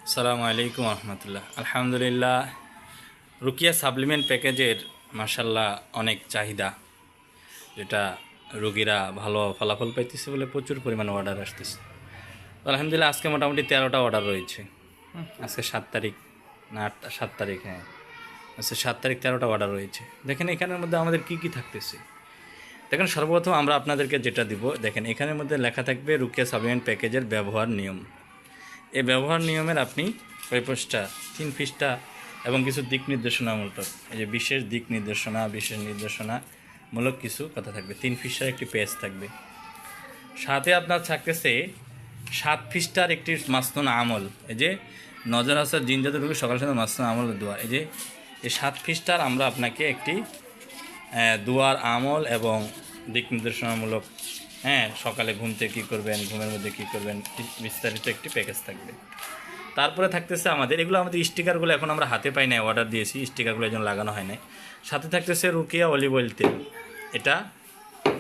আসসালামু আলাইকুম রহমতুল্লাহ। আলহামদুলিল্লাহ, রুকিয়া সাপ্লিমেন্ট প্যাকেজের মাশাল্লাহ অনেক চাহিদা, যেটা রোগীরা ভালো ফলাফল পাইতেছে বলে প্রচুর পরিমাণে অর্ডার আসতেছে। তো আলহামদুলিল্লাহ আজকে মোটামুটি 13টা অর্ডার রয়েছে। আজকে 7 তারিখ না 7 তারিখ, হ্যাঁ আজকে 7 তারিখ, 13টা অর্ডার রয়েছে। দেখেন এখানের মধ্যে আমাদের কি কি থাকতেছে। দেখেন সর্বপ্রথম আমরা আপনাদেরকে যেটা দিব, দেখেন এখানের মধ্যে লেখা থাকবে রুকিয়া সাপ্লিমেন্ট প্যাকেজের ব্যবহার নিয়ম। এই ব্যবহার নিয়মের আপনি কয় পৃষ্ঠা, 3 পৃষ্ঠা এবং কিছু দিক নির্দেশনামূলক, এই যে বিশেষ দিক নির্দেশনামূলক কিছু কথা থাকবে। 3 পৃষ্ঠার একটি পেজ থাকবে, সাথে আপনার থাকতেছে 7 পৃষ্ঠার একটি মাসনুন আমল। এই যে নজর আসার জিনজাত রোগী সকাল সন্ধ্যা মাসনুন আমল দোয়া, এই যে এই 7 পৃষ্ঠার আমরা আপনাকে একটি দোয়ার আমল এবং দিক নির্দেশনামূলক, সকালে ঘুম থেকে কী করবেন, ঘুমের মধ্যে কী করবেন, বিস্তারিত একটি প্যাকেজ থাকবে। তারপরে থাকতেছে আমাদের আমাদের স্টিকারগুলো এখন আমরা হাতে পাই নাই, অর্ডার দিয়েছি, স্টিকারগুলো একজন লাগানো হয় নাই। সাথে থাকতেছে রুকিয়া অলিভ অয়েল তেল, এটা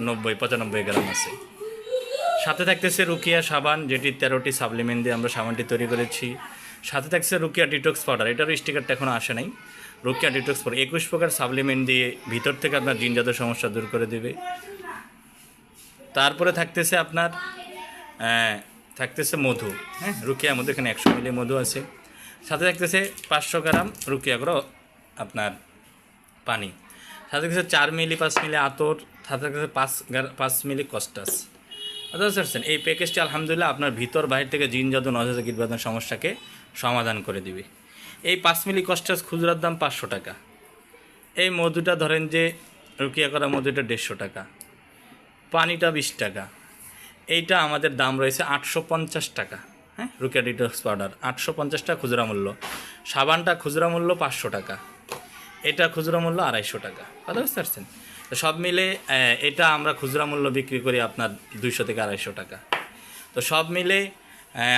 95 গ্রাম আছে। সাথে থাকতেছে রুকিয়া সাবান, যেটি 13টি সাপ্লিমেন্ট দিয়ে আমরা সাবানটি তৈরি করেছি। সাথে থাকছে রুকিয়া ডিটক্স পাউডার, এটারও স্টিকারটা এখনও আসে নাই। রুকিয়া ডিটক্স পাউডার 21 প্রকার সাপ্লিমেন্ট দিয়ে ভিতর থেকে আপনার জিনজাত সমস্যা দূর করে দেবে। তারপরে থাকতেছে আপনার থাকতেছে মধু, রুকিয়া মধু, এখানে 100 মিলি মধু আছে। সাথে থাকতেছে 500 গ্রাম রুকিয়া করে আপনার পানি। সাথে থাকতেছে 4 মিলি 5 মিলি আতর। সাথে থাকতেছে 5 মিলি কস্টাস। বুঝতে এই প্যাকেজটি আলহামদুলিল্লাহ আপনার ভিতর বাইরে থেকে জিন জাদু নজর কীটবাদন সমস্যাকে সমাধান করে দিবে। এই 5 মিলি কস্টাস খুচরার দাম 500 টাকা। এই মধুটা ধরেন যে রুকিয়া করা মধুটা 150 টাকা, পানিটা 20 টাকা। এইটা আমাদের দাম রয়েছে 850 টাকা। রুকিয়া ডিটক্স পাউডার 850 টাকা খুচরা মূল্য। সাবানটা খুচরা মূল্য 500 টাকা, এটা খুচরা মূল্য 250 টাকা। কথা বুঝতে পারছেন? তো সব মিলে এটা আমরা খুচরা মূল্য বিক্রি করি আপনার 200 থেকে 250 টাকা। তো সব মিলে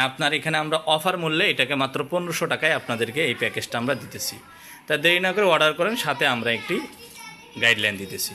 আপনার এখানে আমরা অফার মূল্যে এটাকে মাত্র 1500 টাকায় আপনাদেরকে এই প্যাকেজটা আমরা দিতেছি। তা দেরি না করে অর্ডার করেন, সাথে আমরা একটি গাইডলাইন দিতেছি।